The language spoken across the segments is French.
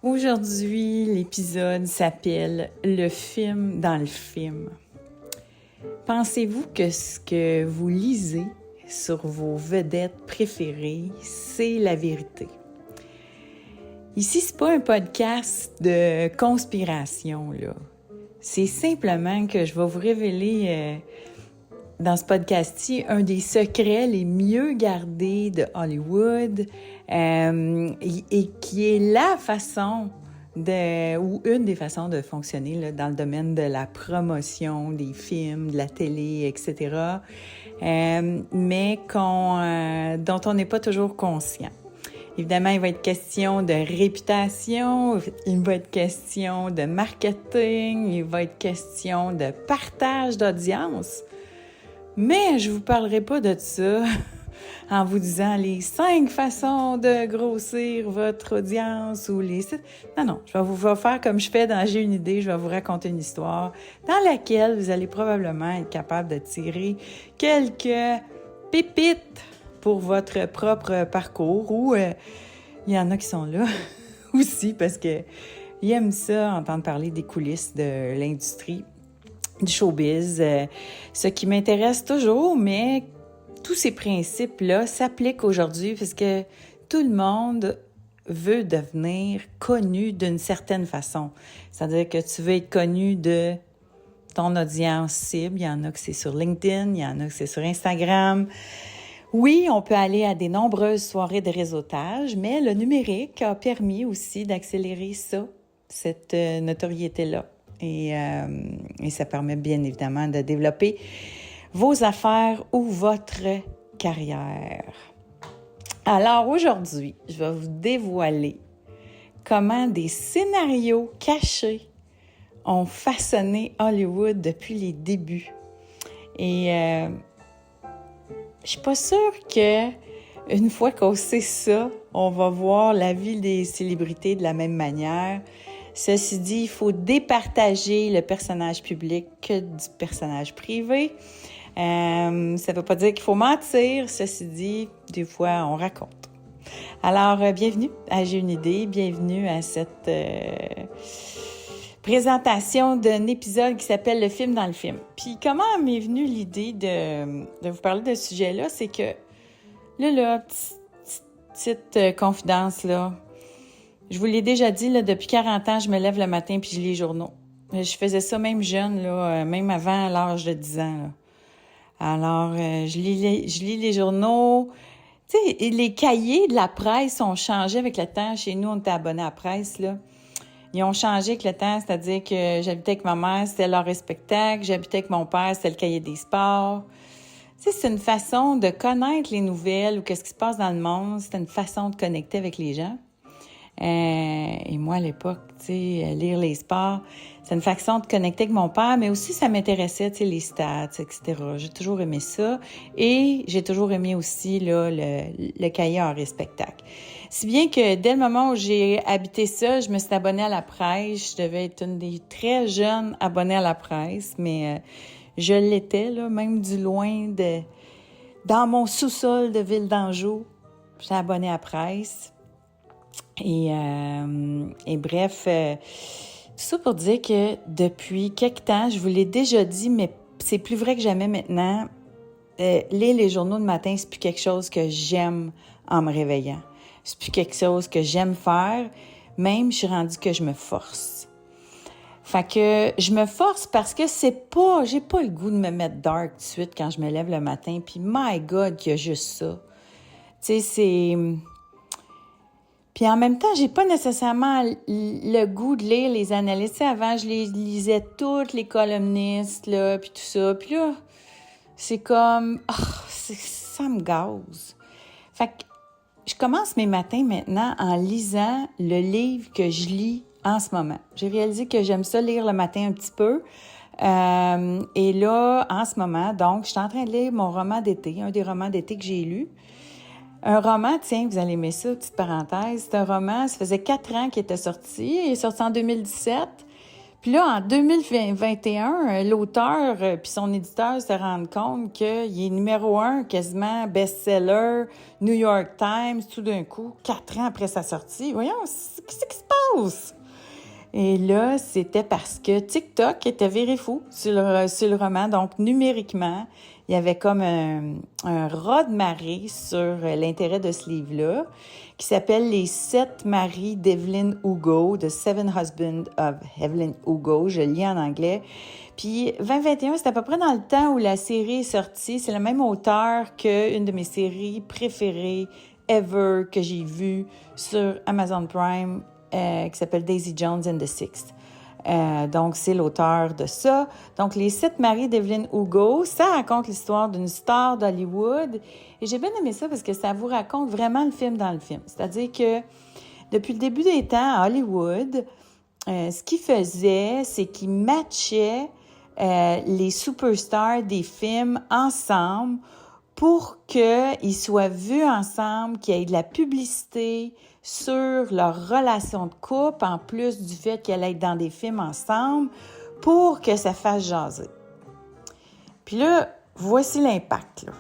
Aujourd'hui, l'épisode s'appelle « Le film dans le film ». Pensez-vous que ce que vous lisez sur vos vedettes préférées, c'est la vérité? Ici, c'est pas un podcast de conspiration, là. C'est simplement que je vais vous révéler dans ce podcast-ci un des secrets les mieux gardés de Hollywood et qui est la façon ou une des façons de fonctionner là, dans le domaine de la promotion des films, de la télé, etc., mais dont on n'est pas toujours conscient. Évidemment, il va être question de réputation, il va être question de marketing, il va être question de partage d'audience. Mais je vous parlerai pas de ça en vous disant les 5 façons de grossir votre audience ou les... Non, je vais vous faire comme je fais dans J'ai une idée, je vais vous raconter une histoire dans laquelle vous allez probablement être capable de tirer quelques pépites pour votre propre parcours ou il y en a qui sont là aussi parce que ils aiment ça, entendre parler des coulisses de l'industrie, du showbiz, ce qui m'intéresse toujours, mais tous ces principes-là s'appliquent aujourd'hui parce que tout le monde veut devenir connu d'une certaine façon. C'est-à-dire que tu veux être connu de ton audience cible. Il y en a que c'est sur LinkedIn, il y en a que c'est sur Instagram. Oui, on peut aller à des nombreuses soirées de réseautage, mais le numérique a permis aussi d'accélérer cette notoriété-là. Et ça permet bien évidemment de développer vos affaires ou votre carrière. Alors aujourd'hui, je vais vous dévoiler comment des scénarios cachés ont façonné Hollywood depuis les débuts. Et je suis pas sûre que une fois qu'on sait ça, on va voir la vie des célébrités de la même manière. Ceci dit, il faut départager le personnage public que du personnage privé. Ça ne veut pas dire qu'il faut mentir. Ceci dit, des fois, on raconte. Alors, bienvenue à J'ai une idée. Bienvenue à cette présentation d'un épisode qui s'appelle « Le film dans le film ». Puis, comment m'est venue l'idée de vous parler de ce sujet-là? C'est que, là, petite confidence, là, je vous l'ai déjà dit, là, depuis 40 ans, je me lève le matin puis je lis les journaux. Je faisais ça même jeune, là, même avant l'âge de 10 ans. Là. Alors, je lis les journaux. Tu sais, les cahiers de la presse ont changé avec le temps. Chez nous, on était abonnés à la presse, là. Ils ont changé avec le temps, c'est-à-dire que j'habitais avec ma mère, c'était l'heure et spectacle. J'habitais avec mon père, c'était le cahier des sports. Tu sais, c'est une façon de connaître les nouvelles ou qu'est-ce qui se passe dans le monde. C'est une façon de connecter avec les gens. Et moi, à l'époque, tu sais, lire les sports, c'est une façon de connecter avec mon père, mais aussi ça m'intéressait, tu sais, les stats, etc. J'ai toujours aimé ça. Et j'ai toujours aimé aussi là, le cahier hors et spectacle. Si bien que dès le moment où j'ai habité ça, je me suis abonnée à la presse. Je devais être une des très jeunes abonnées à la presse, mais je l'étais, là, même du loin dans mon sous-sol de Ville d'Anjou. J'étais abonnée à la presse. Et bref, tout ça pour dire que depuis quelque temps, je vous l'ai déjà dit, mais c'est plus vrai que jamais maintenant, lire les journaux le matin, c'est plus quelque chose que j'aime en me réveillant. C'est plus quelque chose que j'aime faire, même je suis rendue que je me force. Fait que je me force parce que j'ai pas le goût de me mettre dark tout de suite quand je me lève le matin, puis my God, qu'il y a juste ça. Tu sais, Puis en même temps, j'ai pas nécessairement le goût de lire les analystes. Tu sais, avant, je les lisais toutes les columnistes, là, puis tout ça. Puis là, c'est comme... ça me gaze. Fait que je commence mes matins maintenant en lisant le livre que je lis en ce moment. J'ai réalisé que j'aime ça lire le matin un petit peu. Et là, en ce moment, donc, je suis en train de lire mon roman d'été, un des romans d'été que j'ai lu. Un roman, tiens, vous allez aimer ça, petite parenthèse, c'est un roman, ça faisait 4 ans qu'il était sorti, il est sorti en 2017. Puis là, en 2021, l'auteur puis son éditeur se rendent compte qu'il est numéro 1, quasiment best-seller, New York Times, tout d'un coup, 4 ans après sa sortie. Voyons, qu'est-ce qui se passe? Et là, c'était parce que TikTok était viré fou sur le roman. Donc, numériquement, il y avait comme un raz-de-marée sur l'intérêt de ce livre-là, qui s'appelle Les 7 maris d'Evelyn Hugo, The Seven Husbands of Evelyn Hugo. Je le lis en anglais. Puis 2021, c'est à peu près dans le temps où la série est sortie. C'est le même auteur qu'une de mes séries préférées ever que j'ai vues sur Amazon Prime, qui s'appelle Daisy Jones and the Six. Donc, c'est l'auteur de ça. Donc, Les 7 maris d'Evelyn Hugo, ça raconte l'histoire d'une star d'Hollywood. Et j'ai bien aimé ça parce que ça vous raconte vraiment le film dans le film. C'est-à-dire que depuis le début des temps à Hollywood, ce qu'ils faisaient, c'est qu'ils matchaient les superstars des films ensemble pour qu'ils soient vus ensemble, qu'il y ait de la publicité sur leur relation de couple, en plus du fait qu'elle aille dans des films ensemble, pour que ça fasse jaser. Puis là, voici l'impact, là.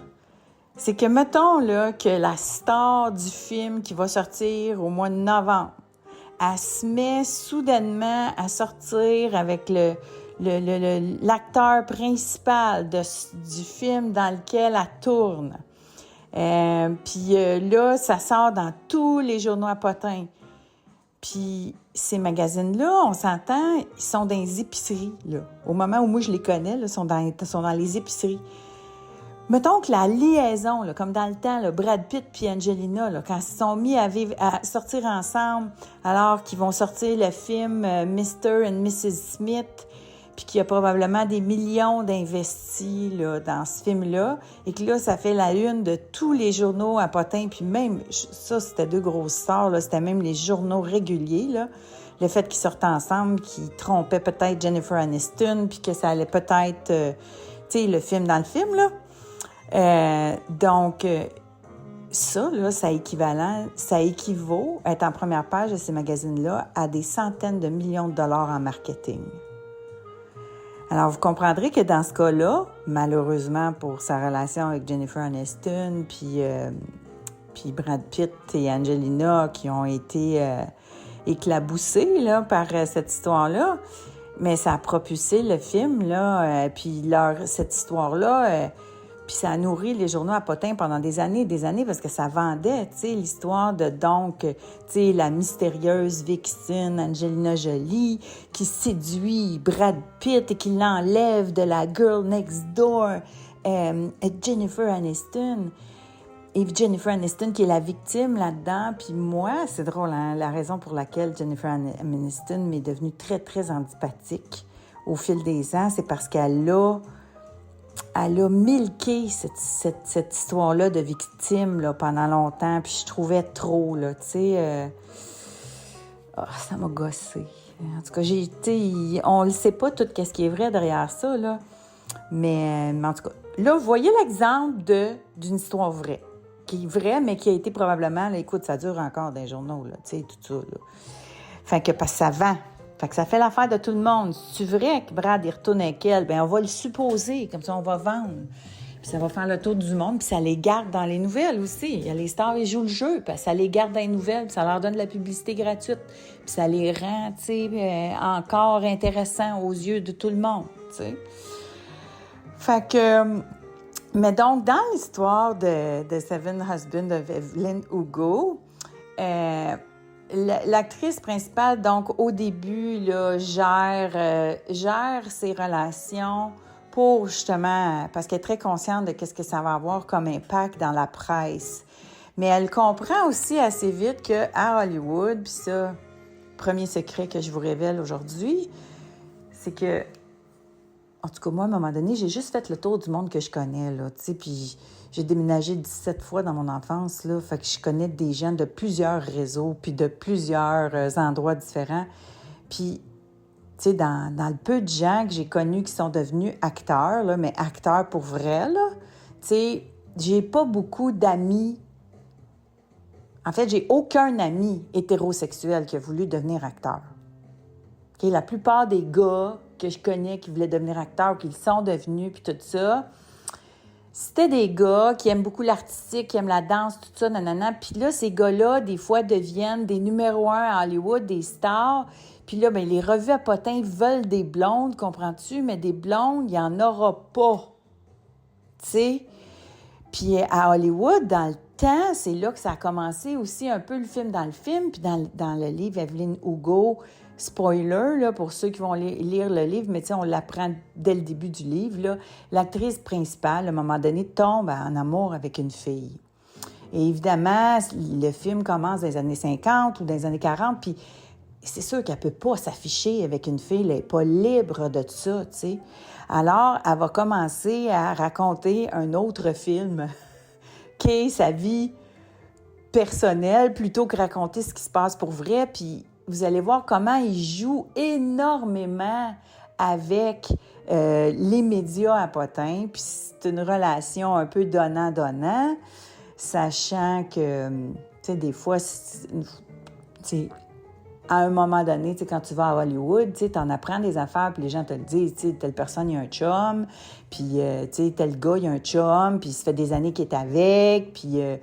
C'est que, mettons là, que la star du film qui va sortir au mois de novembre, elle se met soudainement à sortir avec l'acteur principal du film dans lequel elle tourne. Puis là, ça sort dans tous les journaux à potins. Puis ces magazines-là, on s'entend, ils sont dans les épiceries, là. Au moment où moi je les connais, là, ils sont dans les épiceries. Mettons que la liaison, là, comme dans le temps, là, Brad Pitt puis Angelina, là, quand ils se sont mis à sortir ensemble, alors qu'ils vont sortir le film Mr. and Mrs. Smith, puis qu'il y a probablement des millions d'investis là, dans ce film-là, et que là, ça fait la une de tous les journaux à potins, puis même, ça, c'était 2 grosses stars, là, c'était même les journaux réguliers, là, le fait qu'ils sortent ensemble, qu'ils trompaient peut-être Jennifer Aniston, puis que ça allait peut-être, tu sais, le film dans le film, là. Donc, ça, là, ça équivaut, être en première page de ces magazines-là, à des centaines de millions de dollars en marketing. Alors, vous comprendrez que dans ce cas-là, malheureusement pour sa relation avec Jennifer Aniston, puis Brad Pitt et Angelina qui ont été éclaboussés là, par cette histoire-là, mais ça a propulsé le film, là, puis cette histoire-là... Puis ça a nourri les journaux à potins pendant des années parce que ça vendait, tu sais, l'histoire de donc, tu sais, la mystérieuse vixen Angelina Jolie qui séduit Brad Pitt et qui l'enlève de la girl next door, Jennifer Aniston. Et Jennifer Aniston qui est la victime là-dedans. Puis moi, c'est drôle, hein, la raison pour laquelle Jennifer Aniston m'est devenue très, très antipathique au fil des ans, c'est parce qu'elle a milqué cette histoire-là de victime là, pendant longtemps, puis je trouvais trop, là, tu sais... ça m'a gossé. En tout cas, on ne sait pas tout ce qui est vrai derrière ça, là. Mais en tout cas, là, vous voyez l'exemple d'une histoire vraie, qui est vraie, mais qui a été probablement... Là, écoute, ça dure encore dans les journaux, là, tu sais, tout ça, là. Fait que, parce que ça vend. Fait que ça fait l'affaire de tout le monde. Si c'est vrai que Brad y retourne avec elle, bien, on va le supposer, comme ça, on va vendre. Puis ça va faire le tour du monde, puis ça les garde dans les nouvelles aussi. Il y a les stars, ils jouent le jeu, puis ça les garde dans les nouvelles, puis ça leur donne de la publicité gratuite. Puis ça les rend, tu sais, encore intéressants aux yeux de tout le monde, tu sais. Fait que... Mais donc, dans l'histoire de Seven Husbands of Evelyn Hugo, l'actrice principale, donc, au début, là, gère ses relations pour, justement, parce qu'elle est très consciente de ce que ça va avoir comme impact dans la presse. Mais elle comprend aussi assez vite qu'à Hollywood, puis ça, premier secret que je vous révèle aujourd'hui, c'est que, en tout cas, moi, à un moment donné, j'ai juste fait le tour du monde que je connais, là, tu sais, puis... J'ai déménagé 17 fois dans mon enfance, là, fait que je connais des gens de plusieurs réseaux, puis de plusieurs endroits différents. Puis, tu sais, dans le peu de gens que j'ai connus qui sont devenus acteurs, là, mais acteurs pour vrai, là, tu sais, j'ai pas beaucoup d'amis. En fait, j'ai aucun ami hétérosexuel qui a voulu devenir acteur. Okay? La plupart des gars que je connais qui voulaient devenir acteurs, qui le sont devenus, puis tout ça... c'était des gars qui aiment beaucoup l'artistique, qui aiment la danse, tout ça, nanana. Puis là, ces gars-là, des fois, deviennent des numéros 1 à Hollywood, des stars. Puis là, ben, les revues à potins veulent des blondes, comprends-tu? Mais des blondes, il n'y en aura pas. Tu sais? Puis à Hollywood, dans le temps, c'est là que ça a commencé aussi un peu le film dans le film. Puis dans le livre Evelyn Hugo, spoiler, là, pour ceux qui vont lire le livre, mais tu sais, on l'apprend dès le début du livre, là, l'actrice principale, à un moment donné, tombe en amour avec une fille. Et évidemment, le film commence dans les années 50 ou dans les années 40, puis c'est sûr qu'elle ne peut pas s'afficher avec une fille, elle n'est pas libre de tout ça, tu sais. Alors, elle va commencer à raconter un autre film qui est sa vie personnelle plutôt que raconter ce qui se passe pour vrai. Puis vous allez voir comment il joue énormément avec les médias à potins. Puis c'est une relation un peu donnant-donnant, sachant que, tu sais, des fois, à un moment donné, tu sais, quand tu vas à Hollywood, tu sais, t'en apprends des affaires, puis les gens te le disent, tu sais, telle personne, il y a un chum, puis, tu sais, tel gars, il y a un chum, puis ça fait des années qu'il est avec, puis, tu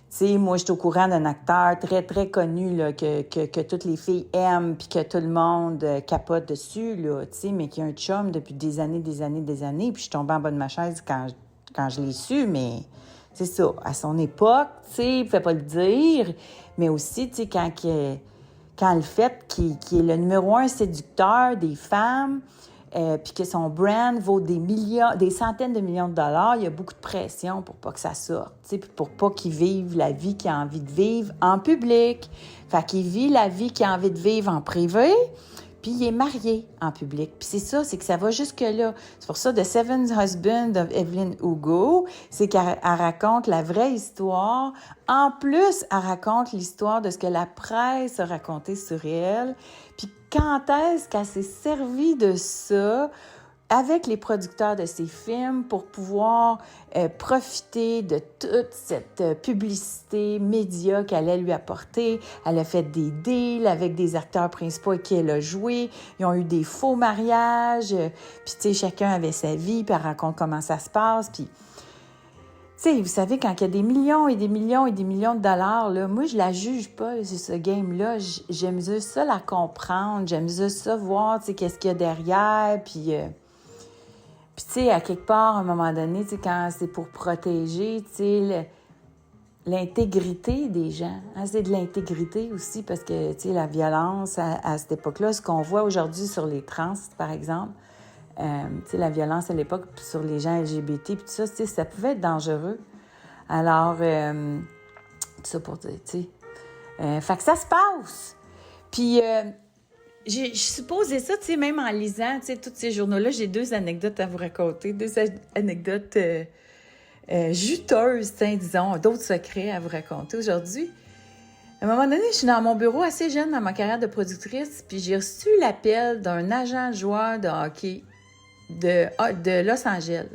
sais, moi, je suis au courant d'un acteur très, très connu, là, que toutes les filles aiment, puis que tout le monde capote dessus, là, tu sais, mais qui a un chum depuis des années, puis je suis tombée en bas de ma chaise quand je l'ai su, mais c'est ça, à son époque, tu sais, il ne pouvait pas le dire, mais aussi, tu sais, quand le fait qu'il est le numéro 1 séducteur des femmes, puis que son brand vaut des centaines de millions de dollars, il y a beaucoup de pression pour pas que ça sorte, puis pour pas qu'il vive la vie qu'il a envie de vivre en public. Fait qu'il vit la vie qu'il a envie de vivre en privé, puis il est marié en public. Puis c'est ça, c'est que ça va jusque-là. C'est pour ça, The Seven Husbands of Evelyn Hugo, c'est qu'elle raconte la vraie histoire. En plus, elle raconte l'histoire de ce que la presse a raconté sur elle. Puis quand est-ce qu'elle s'est servie de ça avec les producteurs de ses films pour pouvoir profiter de toute cette publicité média qu'elle allait lui apporter. Elle a fait des deals avec des acteurs principaux avec qui elle a joué. Ils ont eu des faux mariages. Puis, tu sais, chacun avait sa vie, puis elle raconte comment ça se passe. Puis, tu sais, vous savez, quand il y a des millions et des millions et des millions de dollars, là, moi, je la juge pas, ce game-là. J'aime juste ça la comprendre. J'aime juste ça voir, tu sais, qu'est-ce qu'il y a derrière, puis... Puis, tu sais, à quelque part, à un moment donné, tu sais, quand c'est pour protéger, tu sais, l'intégrité des gens. Hein, c'est de l'intégrité aussi parce que, tu sais, la violence à cette époque-là, ce qu'on voit aujourd'hui sur les trans, par exemple, tu sais, la violence à l'époque sur les gens LGBT, puis tout ça, tu sais, ça pouvait être dangereux. Alors, tout ça pour dire, tu sais. Fait que ça se passe. Puis... je supposais ça, tu sais, même en lisant, tu sais, tous ces journaux-là, j'ai 2 anecdotes à vous raconter, 2 anecdotes juteuses, disons, d'autres secrets à vous raconter aujourd'hui. À un moment donné, je suis dans mon bureau assez jeune dans ma carrière de productrice, puis j'ai reçu l'appel d'un agent joueur de hockey de Los Angeles,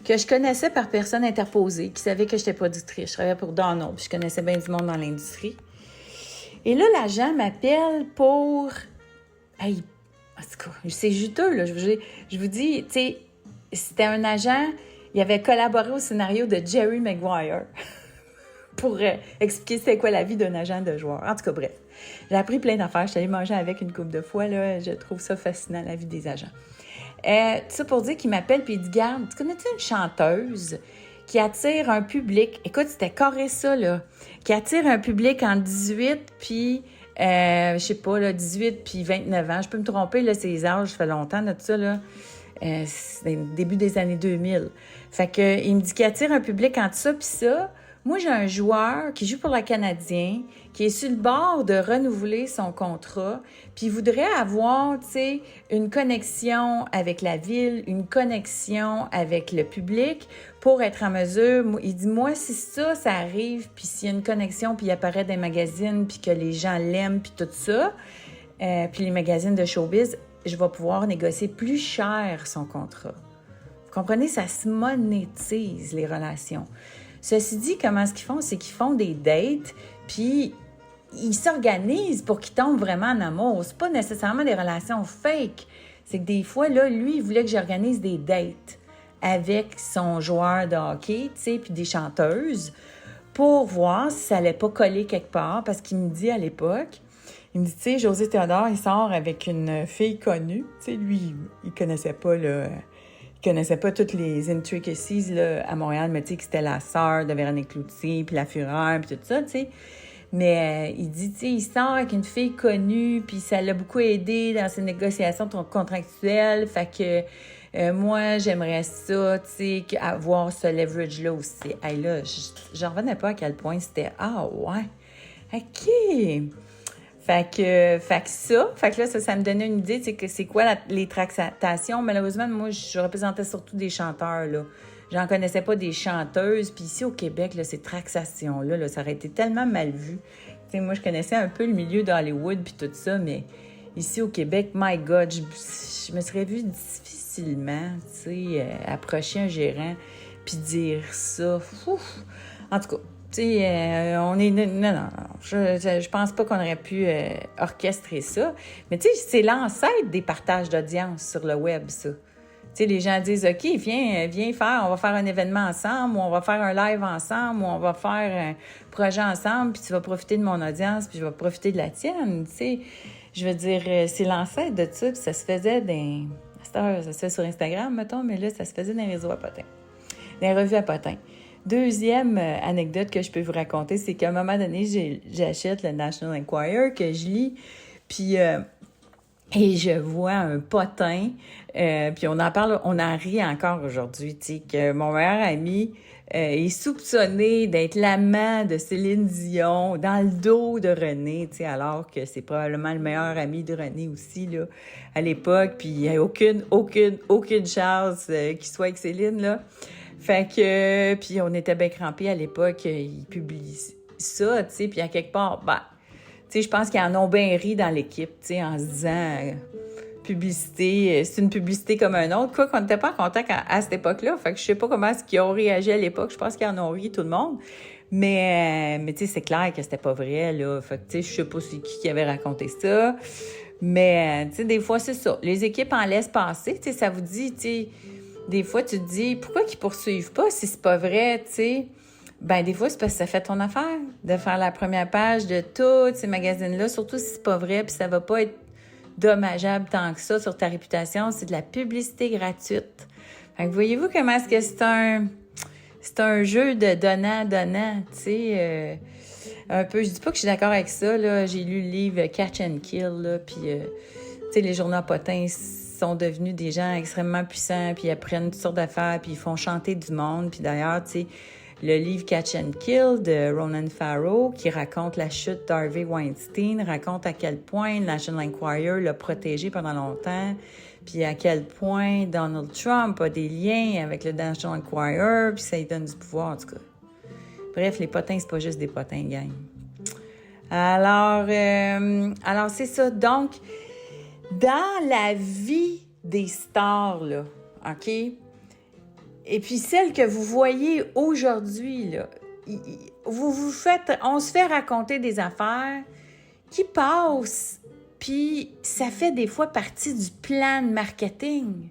que je connaissais par personne interposée, qui savait que j'étais productrice. Je travaillais pour Donald, puis je connaissais bien du monde dans l'industrie. Et là, l'agent m'appelle pour... Hey, en tout cas, c'est juteux, là. Je vous dis, tu sais, c'était un agent, il avait collaboré au scénario de Jerry Maguire pour expliquer c'est quoi la vie d'un agent de joueur. En tout cas, bref, j'ai appris plein d'affaires. Je suis allée manger avec une couple de fois, là. Je trouve ça fascinant, la vie des agents. Tout ça pour dire qu'il m'appelle puis il dit, garde, tu connais-tu une chanteuse qui attire un public? Écoute, c'était carré ça, là. Qui attire un public en 18 puis... je sais pas, là, 18 puis 29 ans. Je peux me tromper, là, c'est les âges, ça fait longtemps de tout ça, là. C'est le début des années 2000. Fait que, il me dit qu'il attire un public entre ça puis ça. Moi, j'ai un joueur qui joue pour le Canadien, qui est sur le bord de renouveler son contrat, puis il voudrait avoir, tu sais, une connexion avec la ville, une connexion avec le public pour être en mesure. Il dit, moi, si ça arrive, puis s'il y a une connexion, puis il apparaît dans les magazines, puis que les gens l'aiment, puis tout ça, puis les magazines de showbiz, je vais pouvoir négocier plus cher son contrat. Vous comprenez? Ça se monétise, les relations. Ceci dit, comment est-ce qu'ils font? C'est qu'ils font des dates, puis ils s'organisent pour qu'ils tombent vraiment en amour. C'est pas nécessairement des relations fake. C'est que des fois, là, lui, il voulait que j'organise des dates avec son joueur de hockey, tu sais, puis des chanteuses, pour voir si ça allait pas coller quelque part, parce qu'il me dit à l'époque, il me dit, tu sais, José Théodore, il sort avec une fille connue, tu sais, lui, il connaissait pas, là, il connaissait pas toutes les intricacies, là, à Montréal, mais tu sais, que c'était la sœur de Véronique Cloutier, puis la Fureur, puis tout ça, tu sais. Mais il dit, tu sais, il sort avec une fille connue, puis ça l'a beaucoup aidé dans ses négociations contractuelles. Fait que moi, j'aimerais ça, tu sais, avoir ce leverage-là aussi. Hey, là, j'en revenais pas à quel point c'était, ah ouais, OK. Fait que là, ça me donnait une idée, tu sais, que c'est quoi les tractations. Malheureusement, moi, je représentais surtout des chanteurs, là. J'en connaissais pas des chanteuses. Puis ici, au Québec, là, ces tractations-là, là, ça aurait été tellement mal vu. Tu sais, moi, je connaissais un peu le milieu d'Hollywood puis tout ça, mais ici, au Québec, my God, je me serais vue difficilement, tu sais, approcher un gérant puis dire ça. Ouf. En tout cas, tu sais, on est... Non, je pense pas qu'on aurait pu orchestrer ça. Mais tu sais, c'est l'ancêtre des partages d'audience sur le web, ça. Tu sais, les gens disent, OK, viens faire, on va faire un événement ensemble, ou on va faire un live ensemble, ou on va faire un projet ensemble, puis tu vas profiter de mon audience, puis je vais profiter de la tienne, tu sais. Je veux dire, c'est l'ancêtre de ça, puis ça se faisait ça se fait sur Instagram, mettons, mais là, ça se faisait dans les réseaux à potins, dans les revues à potins. Deuxième anecdote que je peux vous raconter, c'est qu'à un moment donné, j'achète le National Enquirer, que je lis, puis... et je vois un potin, puis on en rit encore aujourd'hui, tu sais, que mon meilleur ami est soupçonné d'être l'amant de Céline Dion dans le dos de René, tu sais, alors que c'est probablement le meilleur ami de René aussi, là, à l'époque, puis il n'y a aucune chance qu'il soit avec Céline, là. Fait que, puis on était bien crampés à l'époque, il publie ça, tu sais, puis à quelque part, tu sais, je pense qu'ils en ont bien ri dans l'équipe, tu sais, en se disant publicité, c'est une publicité comme un autre. Quoi qu'on n'était pas en contact à cette époque-là. Fait que je sais pas comment est-ce qu'ils ont réagi à l'époque. Je pense qu'ils en ont ri tout le monde. Mais tu sais, c'est clair que c'était pas vrai, là. Fait que, tu sais, je sais pas c'est qui avait raconté ça. Mais, tu sais, des fois, c'est ça. Les équipes en laissent passer. Tu sais, ça vous dit, tu sais, des fois, tu te dis, pourquoi qu'ils poursuivent pas si c'est pas vrai, tu sais? Ben des fois, c'est parce que ça fait ton affaire de faire la première page de tous ces magazines-là, surtout si c'est pas vrai, puis ça va pas être dommageable tant que ça sur ta réputation. C'est de la publicité gratuite. Fait que voyez-vous comment est-ce que c'est un jeu de donnant, tu sais, un peu. Je dis pas que je suis d'accord avec ça, là. J'ai lu le livre Catch and Kill, là, puis, tu sais, les journaux à potins sont devenus des gens extrêmement puissants, puis ils apprennent toutes sortes d'affaires, puis ils font chanter du monde. Puis d'ailleurs, tu sais, le livre Catch and Kill de Ronan Farrow, qui raconte la chute d'Harvey Weinstein, raconte à quel point le National Enquirer l'a protégé pendant longtemps, puis à quel point Donald Trump a des liens avec le National Enquirer, puis ça lui donne du pouvoir, en tout cas. Bref, les potins, c'est pas juste des potins, gang. Alors c'est ça. Donc, dans la vie des stars, là, OK? Et puis celle que vous voyez aujourd'hui, là, on se fait raconter des affaires qui passent, puis ça fait des fois partie du plan de marketing.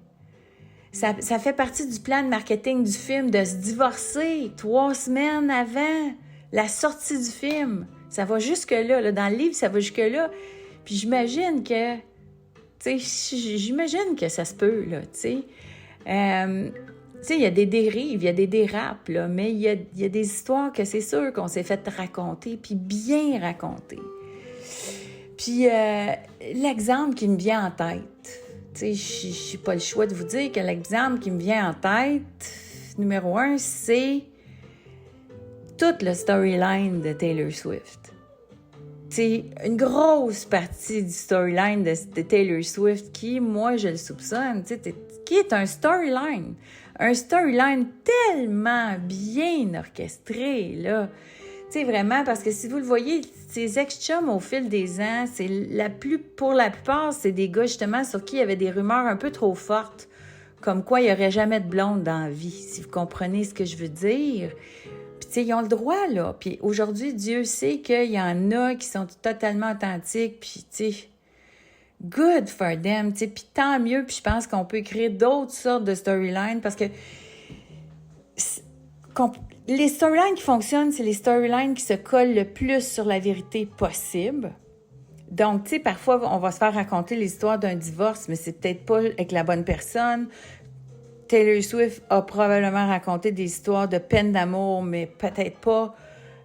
Ça fait partie du plan de marketing du film de se divorcer 3 semaines avant la sortie du film. Ça va jusque-là, là. Dans le livre, ça va jusque-là. Puis j'imagine que, ça se peut, là, tu sais. Tu sais, il y a des dérives, il y a des dérapes, là, mais il y a des histoires que c'est sûr qu'on s'est fait raconter, puis bien raconter. Puis l'exemple qui me vient en tête, tu sais, je n'ai pas le choix de vous dire que l'exemple qui me vient en tête, numéro 1, c'est toute le storyline de Taylor Swift. C'est une grosse partie du storyline de Taylor Swift qui, moi, je le soupçonne, tu sais, qui est un storyline tellement bien orchestré, là. Tu sais, vraiment, parce que si vous le voyez, ces ex-chums au fil des ans, pour la plupart, c'est des gars, justement, sur qui il y avait des rumeurs un peu trop fortes, comme quoi il n'y aurait jamais de blonde dans la vie, si vous comprenez ce que je veux dire. Puis, tu sais, ils ont le droit, là. Puis aujourd'hui, Dieu sait qu'il y en a qui sont totalement authentiques, puis, tu sais, good for them, tu sais, puis tant mieux, puis je pense qu'on peut créer d'autres sortes de storylines, parce que les storylines qui fonctionnent, c'est les storylines qui se collent le plus sur la vérité possible. Donc, tu sais, parfois, on va se faire raconter l'histoire d'un divorce, mais c'est peut-être pas avec la bonne personne. Taylor Swift a probablement raconté des histoires de peine d'amour, mais peut-être pas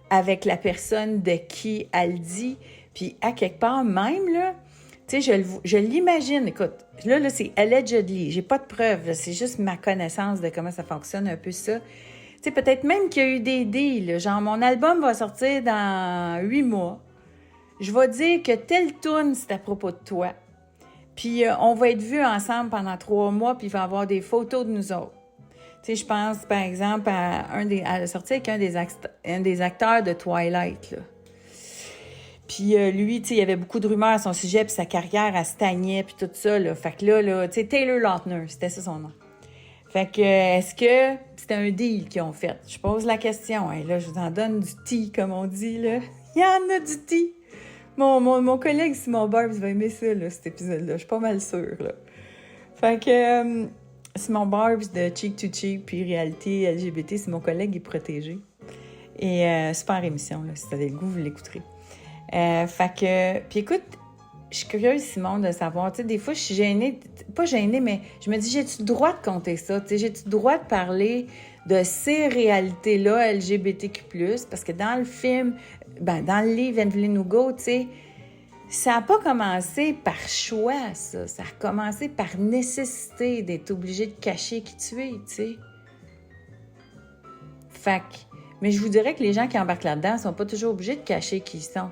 avec la personne de qui elle dit. Puis, à quelque part, même, là, tu sais, je l'imagine. Écoute, là, c'est allegedly. J'ai pas de preuves, là, c'est juste ma connaissance de comment ça fonctionne, un peu ça. Tu sais, peut-être même qu'il y a eu des deals. Genre, mon album va sortir dans 8 mois. Je vais dire que telle tourne, c'est à propos de toi. Puis on va être vus ensemble pendant 3 mois, puis il va y avoir des photos de nous autres. Tu sais, je pense, par exemple, à la sortie avec un des acteurs de Twilight, là. Puis lui, tu sais, il y avait beaucoup de rumeurs à son sujet, puis sa carrière, elle stagnait, puis tout ça, là. Fait que là, tu sais, Taylor Lautner, c'était ça son nom. Fait que, est-ce que c'était un deal qu'ils ont fait? Je pose la question. Hey, là, je vous en donne du tea, comme on dit, là. Il y en a du tea. Mon collègue Simon Barbs va aimer ça, là, cet épisode-là. Je suis pas mal sûre, là. Fait que Simon Barbs de Cheek to Cheek puis Réalité LGBT, c'est mon collègue, il est protégé. Et super émission, là. Si vous avez le goût, vous l'écouterez. Fait que... Puis écoute, je suis curieuse, Simon, de savoir. Tu sais, des fois, je suis gênée. Pas gênée, mais je me dis, j'ai-tu le droit de compter ça? Tu sais, j'ai-tu le droit de parler de ces réalités-là LGBTQ+, parce que dans le film, dans le livre Evelyn Hugo, tu sais, ça n'a pas commencé par choix, ça. Ça a commencé par nécessité d'être obligé de cacher qui tu es, tu sais. Fait que... Mais je vous dirais que les gens qui embarquent là-dedans ne sont pas toujours obligés de cacher qui ils sont.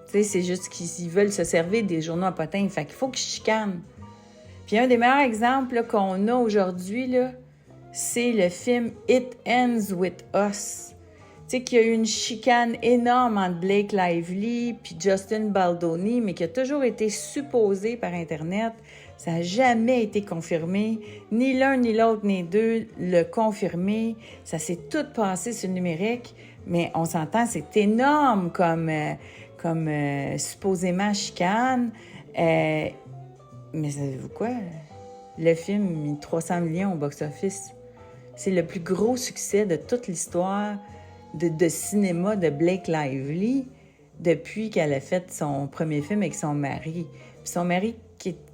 Tu sais, c'est juste qu'ils veulent se servir des journaux à potins. Fait qu'il faut qu'ils chicanent. Puis un des meilleurs exemples là, qu'on a aujourd'hui, là, c'est le film It Ends With Us. Tu sais, qu'il y a eu une chicane énorme entre Blake Lively puis Justin Baldoni, mais qui a toujours été supposée par Internet. Ça n'a jamais été confirmé. Ni l'un, ni l'autre, ni deux le confirmé. Ça s'est tout passé sur le numérique. Mais on s'entend, c'est énorme comme supposément chicane. Mais savez-vous quoi? Le film a mis 300 millions au box-office. C'est le plus gros succès de toute l'histoire de cinéma de Blake Lively depuis qu'elle a fait son premier film avec son mari. Puis son mari,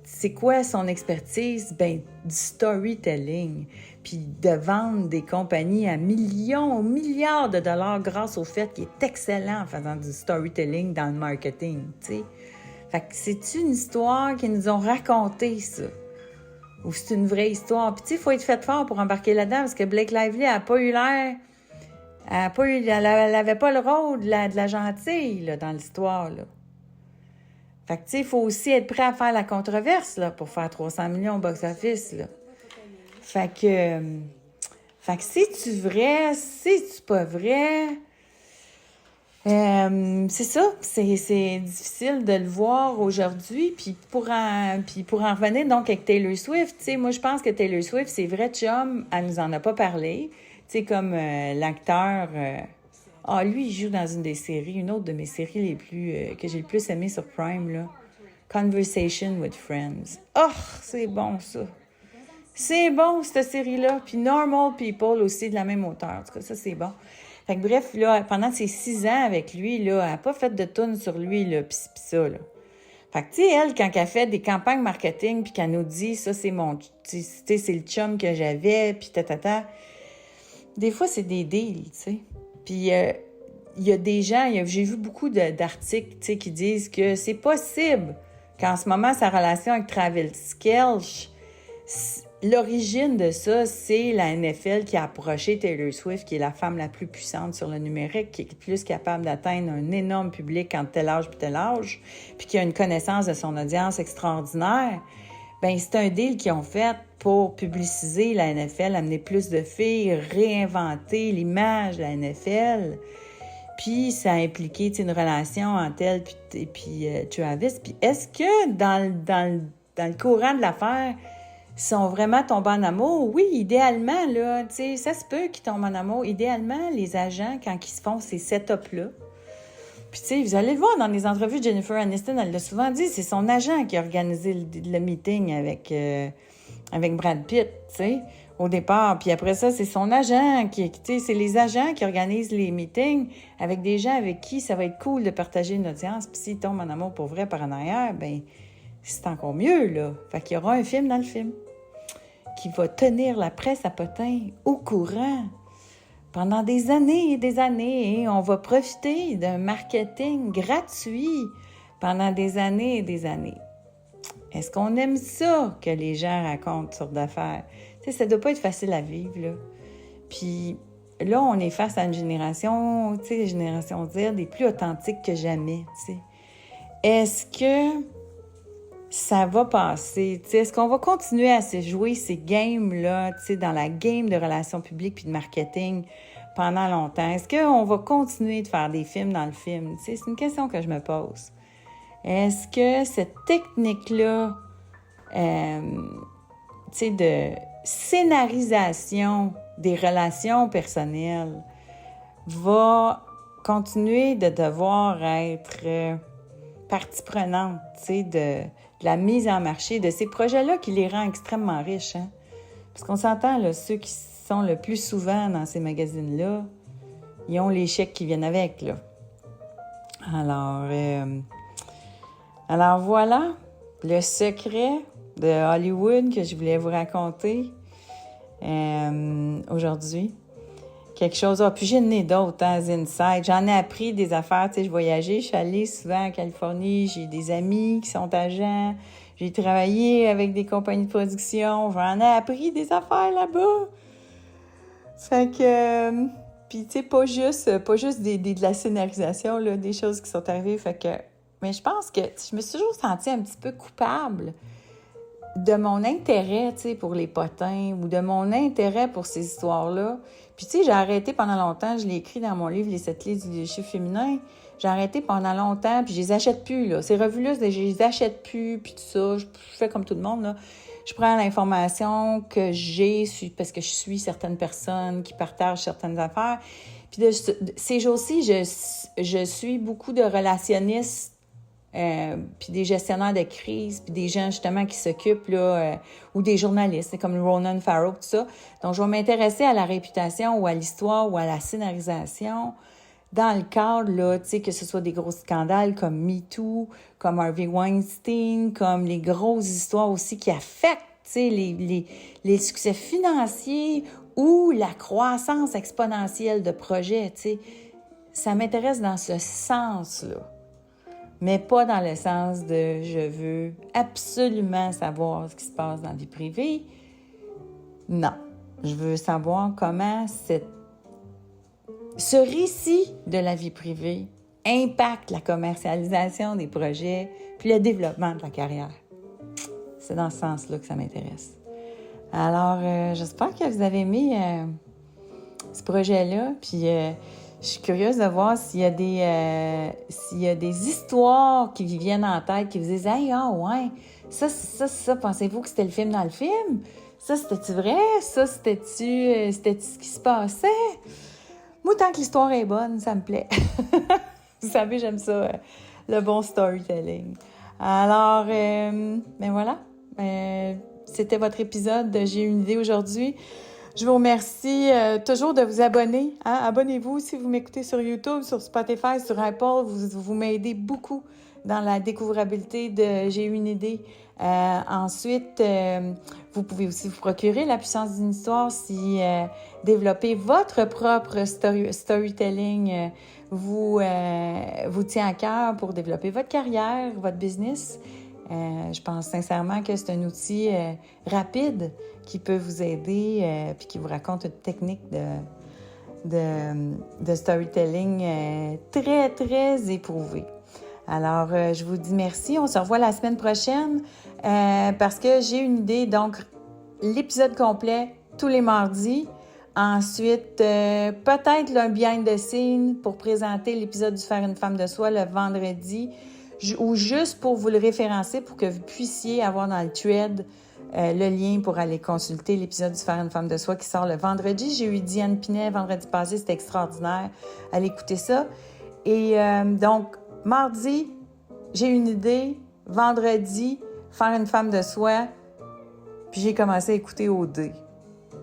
c'est quoi son expertise? Ben, du storytelling. Puis de vendre des compagnies à milliards de dollars grâce au fait qu'il est excellent en faisant du storytelling dans le marketing, tu sais. Fait que c'est une histoire qu'ils nous ont racontée, ça. Ou c'est une vraie histoire. Puis tu sais, il faut être fait fort pour embarquer là-dedans parce que Blake Lively n'a pas eu l'air... Elle avait pas le rôle de la gentille, là, dans l'histoire, là. Fait que, tu sais, il faut aussi être prêt à faire la controverse, là, pour faire 300 millions au box-office, là. Fait que c'est-tu vrai? C'est-tu pas vrai? C'est ça. C'est difficile de le voir aujourd'hui. Puis pour en revenir, donc, avec Taylor Swift, tu sais, moi, je pense que Taylor Swift, c'est vrai chum, elle nous en a pas parlé. Tu sais, comme l'acteur... lui, il joue dans une autre de mes séries les plus que j'ai le plus aimé sur Prime, là. Conversation with Friends. Oh, c'est bon, ça. C'est bon, cette série-là. Puis Normal People aussi, de la même auteur. En tout cas, ça, c'est bon. Fait que bref, là, pendant ces 6 ans avec lui, là, elle n'a pas fait de tourne sur lui, là, pis ça, là. Fait que, tu sais, elle, quand elle fait des campagnes marketing, puis qu'elle nous dit, ça, c'est mon... Tu sais, c'est le chum que j'avais, puis tatata... Des fois, c'est des deals, tu sais. Puis, il y a des gens, j'ai vu beaucoup d'articles, tu sais, qui disent que c'est possible qu'en ce moment, sa relation avec Travis Kelce, l'origine de ça, c'est la NFL qui a approché Taylor Swift, qui est la femme la plus puissante sur le numérique, qui est plus capable d'atteindre un énorme public en tel âge puis qui a une connaissance de son audience extraordinaire. Ben c'est un deal qu'ils ont fait pour publiciser la NFL, amener plus de filles, réinventer l'image de la NFL. Puis ça a impliqué une relation entre elle puis Travis. Puis est-ce que dans le courant de l'affaire, ils sont vraiment tombés en amour? Oui, idéalement, là, tu sais, ça se peut qu'ils tombent en amour. Idéalement, les agents, quand ils se font ces setups-là, puis, tu sais, vous allez le voir dans les entrevues de Jennifer Aniston, elle l'a souvent dit, c'est son agent qui a organisé le meeting avec Brad Pitt, tu sais. au départ. Puis après ça, c'est son agent tu sais, c'est les agents qui organisent les meetings avec des gens avec qui ça va être cool de partager une audience. Puis s'ils tombent en amour pour vrai par en arrière, ben c'est encore mieux, là. Fait qu'il y aura un film dans le film qui va tenir la presse à Potin au courant pendant des années et des années. Et on va profiter d'un marketing gratuit pendant des années et des années. Est-ce qu'on aime ça que les gens racontent sur d'affaires? Tu sais, ça doit pas être facile à vivre, là. Puis là, on est face à une génération, tu sais, la génération Z, des plus authentiques que jamais, tu sais. Est-ce que ça va passer? Tu sais, est-ce qu'on va continuer à se jouer ces games-là, tu sais, dans la game de relations publiques puis de marketing pendant longtemps? Est-ce qu'on va continuer de faire des films dans le film? Tu sais, c'est une question que je me pose. Est-ce que cette technique-là, tu sais, de scénarisation des relations personnelles va continuer de devoir être partie prenante, tu sais, de la mise en marché de ces projets-là qui les rend extrêmement riches, hein? Parce qu'on s'entend, là, ceux qui sont le plus souvent dans ces magazines-là, ils ont les chèques qui viennent avec, là. Alors voilà, le secret de Hollywood que je voulais vous raconter aujourd'hui. Quelque chose. Puis j'en ai d'autres, hein, Inside. J'en ai appris des affaires. Tu sais, je voyageais, je suis allée souvent en Californie. J'ai des amis qui sont agents. J'ai travaillé avec des compagnies de production. J'en ai appris des affaires là-bas. Fait que... puis, tu sais, pas juste de la scénarisation, là, des choses qui sont arrivées. Fait que... Mais je pense que je me suis toujours sentie un petit peu coupable de mon intérêt, tu sais, pour les potins ou de mon intérêt pour ces histoires-là. Puis, tu sais, j'ai arrêté pendant longtemps, je l'ai écrit dans mon livre « Les 7 clés du leadership féminin ». J'ai arrêté pendant longtemps, puis je les achète plus, là. Ces revues-là, je les achète plus, puis tout ça. Je fais comme tout le monde, là. Je prends l'information que j'ai parce que je suis certaines personnes qui partagent certaines affaires. Puis ces jours-ci, je suis beaucoup de relationnistes, puis des gestionnaires de crise, puis des gens justement qui s'occupent, là, ou des journalistes, comme Ronan Farrow, tout ça. Donc, je vais m'intéresser à la réputation ou à l'histoire ou à la scénarisation dans le cadre, là, tu sais, que ce soit des gros scandales comme MeToo, comme Harvey Weinstein, comme les grosses histoires aussi qui affectent, tu sais, les succès financiers ou la croissance exponentielle de projets, tu sais. Ça m'intéresse dans ce sens-là. Mais pas dans le sens de « je veux absolument savoir ce qui se passe dans la vie privée ». Non, je veux savoir comment ce récit de la vie privée impacte la commercialisation des projets puis le développement de la carrière. C'est dans ce sens-là que ça m'intéresse. Alors, j'espère que vous avez aimé ce projet-là, puis... je suis curieuse de voir s'il y a des histoires qui vous viennent en tête, qui vous disent « Hey, ah ouais, ça, pensez-vous que c'était le film dans le film? Ça, c'était-tu vrai? Ça, c'était-tu ce qui se passait? » Moi, tant que l'histoire est bonne, ça me plaît. Vous savez, j'aime ça, le bon storytelling. Alors, ben voilà. C'était votre épisode de J'ai une idée aujourd'hui. Je vous remercie toujours de vous abonner. Hein? Abonnez-vous si vous m'écoutez sur YouTube, sur Spotify, sur Apple. Vous m'aidez beaucoup dans la découvrabilité de J'ai une idée. Ensuite, vous pouvez aussi vous procurer La puissance d'une histoire si développer votre propre storytelling vous tient à cœur pour développer votre carrière, votre business. Je pense sincèrement que c'est un outil rapide qui peut vous aider puis qui vous raconte une technique de storytelling très, très éprouvée. Alors, je vous dis merci. On se revoit la semaine prochaine parce que j'ai une idée. Donc, l'épisode complet tous les mardis. Ensuite, peut-être un behind the scene pour présenter l'épisode du Faire une femme de soi le vendredi ou juste pour vous le référencer pour que vous puissiez avoir dans le thread le lien pour aller consulter l'épisode du Faire une femme de soi qui sort le vendredi. J'ai eu Diane Pinet vendredi passé, c'était extraordinaire. Allez écouter ça. Et donc, mardi, j'ai une idée. Vendredi, Faire une femme de soi. Puis j'ai commencé à écouter OD.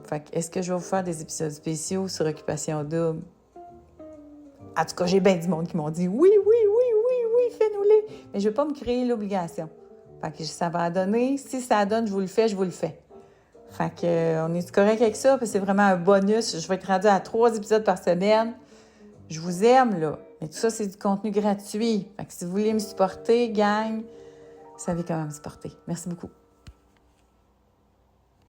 Fait que, est-ce que je vais vous faire des épisodes spéciaux sur Occupation Double? En tout cas, j'ai bien du monde qui m'ont dit oui, oui, oui, oui, oui, fais-nous-les. Mais je ne vais pas me créer l'obligation. Fait que ça va donner. Si ça donne, je vous le fais, je vous le fais. Fait que, on est correct avec ça, parce que c'est vraiment un bonus. Je vais être rendue à 3 épisodes par semaine. Je vous aime, là. Mais tout ça, c'est du contenu gratuit. Fait que si vous voulez me supporter, gang, vous savez comment me supporter. Merci beaucoup.